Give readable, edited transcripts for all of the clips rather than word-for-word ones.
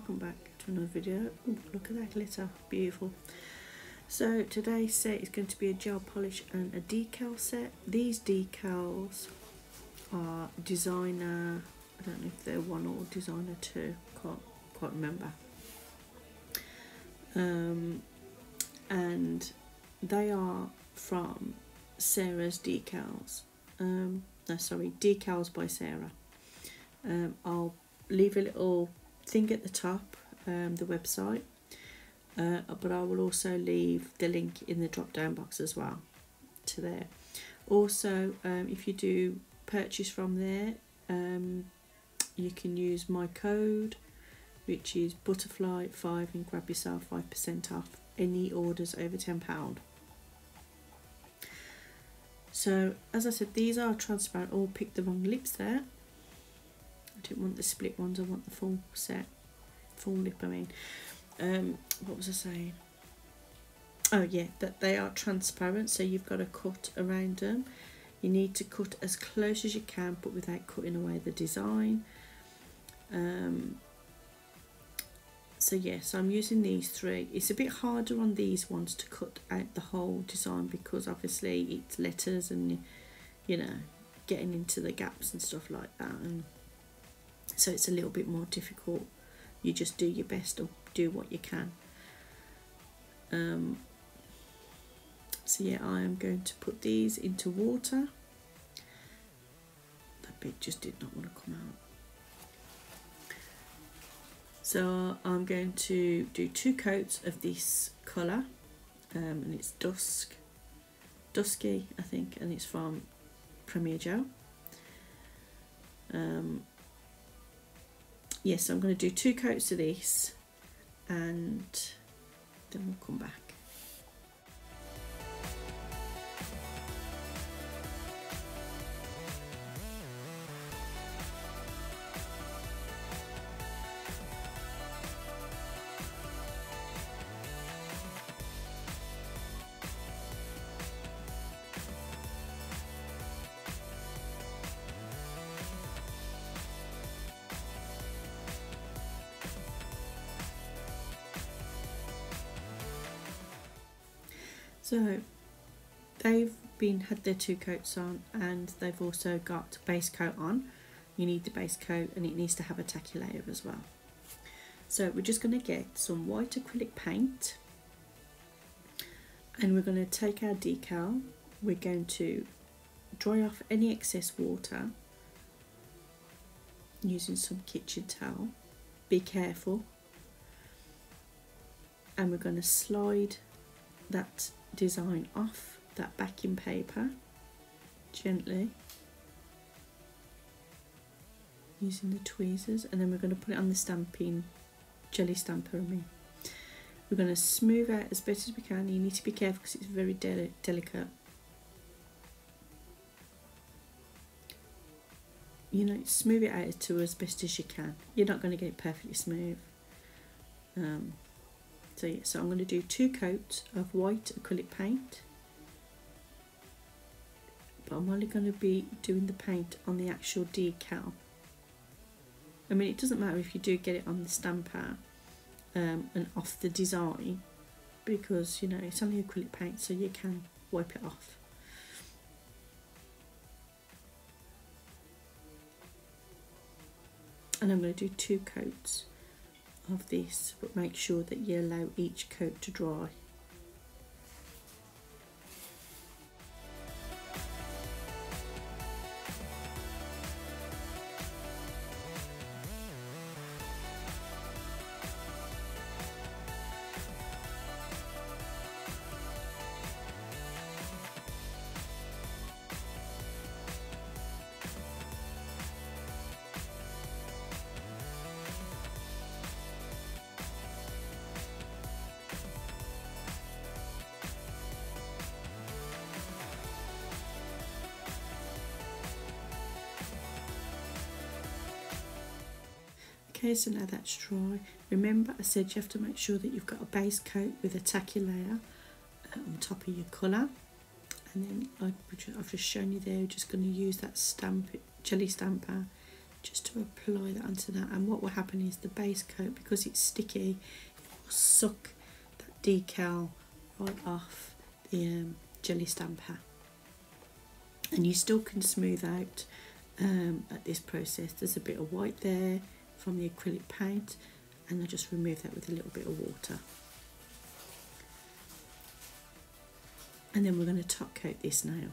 welcome back to another video. Ooh, look at that glitter, beautiful. So today's set is going to be a gel polish and a decal set. These decals are designer, I don't know if they're 1 or designer 2, can't quite remember. And they are from Sarah's Decals. No, sorry, Decals by Sarah. I'll leave a little thing at the top, the website, but I will also leave the link in the drop down box as well to there. Also, if you do purchase from there, you can use my code, which is Butterfly5, and grab yourself 5% off any orders over £10. So as I said, these are transparent. Oh, picked the wrong lips there. I didn't want the split ones, I want the full set, full lip I mean. What was I saying? Oh yeah, that they are transparent, so you've got to cut around them. You need to cut as close as you can, but without cutting away the design. So yes, I'm using these 3. It's a bit harder on these ones to cut out the whole design because obviously it's letters and, you know, getting into the gaps and stuff like that, and so it's a little bit more difficult. You just do your best or do what you can. So yeah, I am going to put these into water. That bit just did not want to come out. So I'm going to do 2 coats of this colour, and it's dusky I think, and it's from Premier Gel. Yes, I'm going to do 2 coats of this and then we'll come back. So they've had their 2 coats on, and they've also got base coat on. You need the base coat, and it needs to have a tacky layer as well. So we're just going to get some white acrylic paint, and we're going to take our decal. We're going to dry off any excess water using some kitchen towel. Be careful. And we're going to slide that design off that backing paper gently using the tweezers, and then we're going to put it on the stamping jelly stamper. We're going to smooth out as best as we can. You need to be careful because it's very delicate. You know, smooth it out to as best as you can. You're not going to get it perfectly smooth. So yeah, so I'm going to do 2 coats of white acrylic paint, but I'm only going to be doing the paint on the actual decal. I mean, it doesn't matter if you do get it on the stamper and off the design, because, you know, it's only acrylic paint, so you can wipe it off. And I'm going to do 2 coats of this, but make sure that you allow each coat to dry. Okay, so now that's dry. Remember, I said you have to make sure that you've got a base coat with a tacky layer on top of your colour, and then I've just shown you there. We're just going to use that jelly stamper just to apply that onto that. And what will happen is the base coat, because it's sticky, it will suck that decal right off the jelly stamper. And you still can smooth out at this process. There's a bit of white there from the acrylic paint, and I just remove that with a little bit of water. And then we're going to top coat this nail.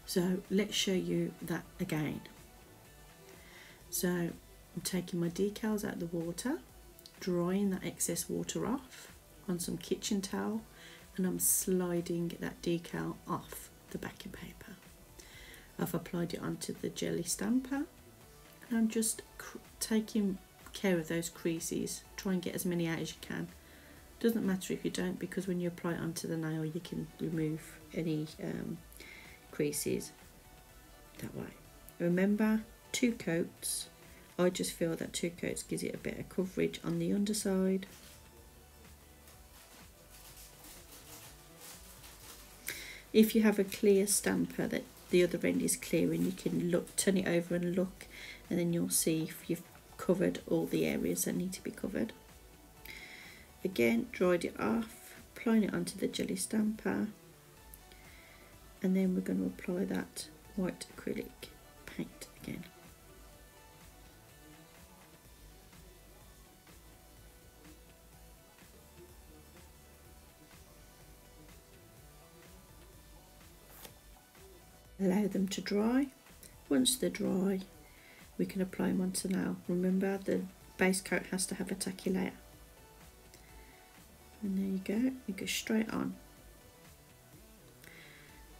So let's show you that again. So I'm taking my decals out of the water, drying that excess water off on some kitchen towel, and I'm sliding that decal off the backing paper. I've applied it onto the jelly stamper, and I'm just taking care of those creases. Try and get as many out as you can. Doesn't matter if you don't, because when you apply it onto the nail you can remove any creases that way. Remember, 2 coats. I just feel that 2 coats gives it a better coverage on the underside. If you have a clear stamper that the other end is clear, and you can look, turn it over and look, and then you'll see if you've covered all the areas that need to be covered. Again, dried it off, applying it onto the jelly stamper, and then we're going to apply that white acrylic paint again. Allow them to dry. Once they're dry, we can apply them onto the nail. Remember, the base coat has to have a tacky layer. And there you go straight on.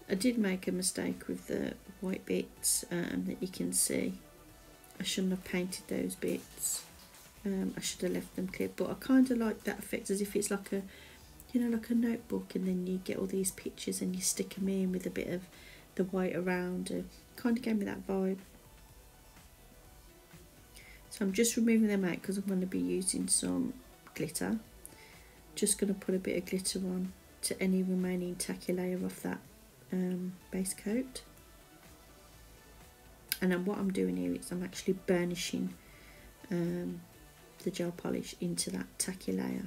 I did make a mistake with the white bits that you can see. I shouldn't have painted those bits. I should have left them clear, but I kind of like that effect, as if it's like a, you know, like a notebook, and then you get all these pictures and you stick them in with a bit of the white around. Kind of gave me that vibe. So I'm just removing them out because I'm going to be using some glitter. Just going to put a bit of glitter on to any remaining tacky layer of that base coat. And then what I'm doing here is I'm actually burnishing the gel polish into that tacky layer.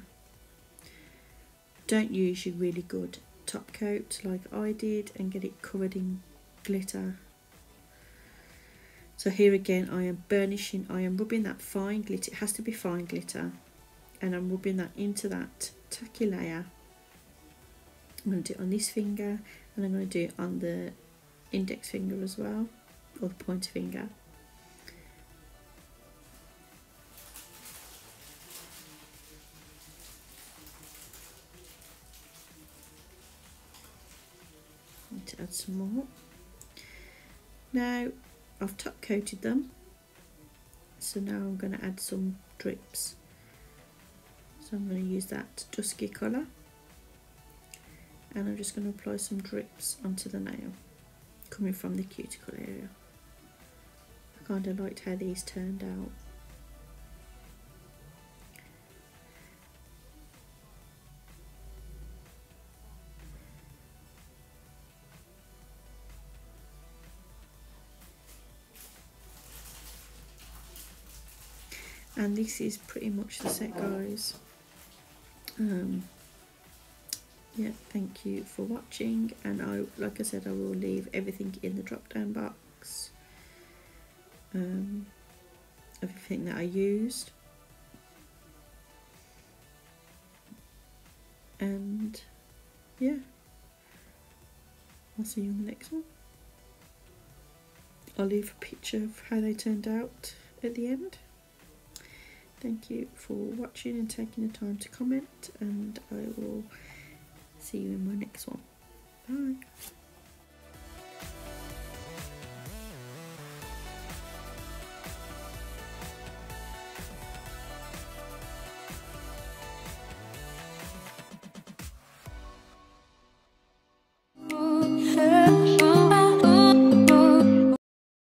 Don't use your really good top coat like I did and get it covered in glitter. So here again I am burnishing, I am rubbing that fine glitter, it has to be fine glitter, and I'm rubbing that into that tacky layer. I'm going to do it on this finger, and I'm going to do it on the index finger as well, or the pointer finger. Need to add some more. Now I've top coated them, so now I'm going to add some drips. So I'm going to use that dusky colour, and I'm just going to apply some drips onto the nail coming from the cuticle area. I kind of liked how these turned out. And this is pretty much the set, guys. Yeah, thank you for watching, and like I said, I will leave everything in the drop down box, everything that I used, and yeah, I'll see you on the next one. I'll leave a picture of how they turned out at the end. Thank you for watching and taking the time to comment, and I will see you in my next one. Bye.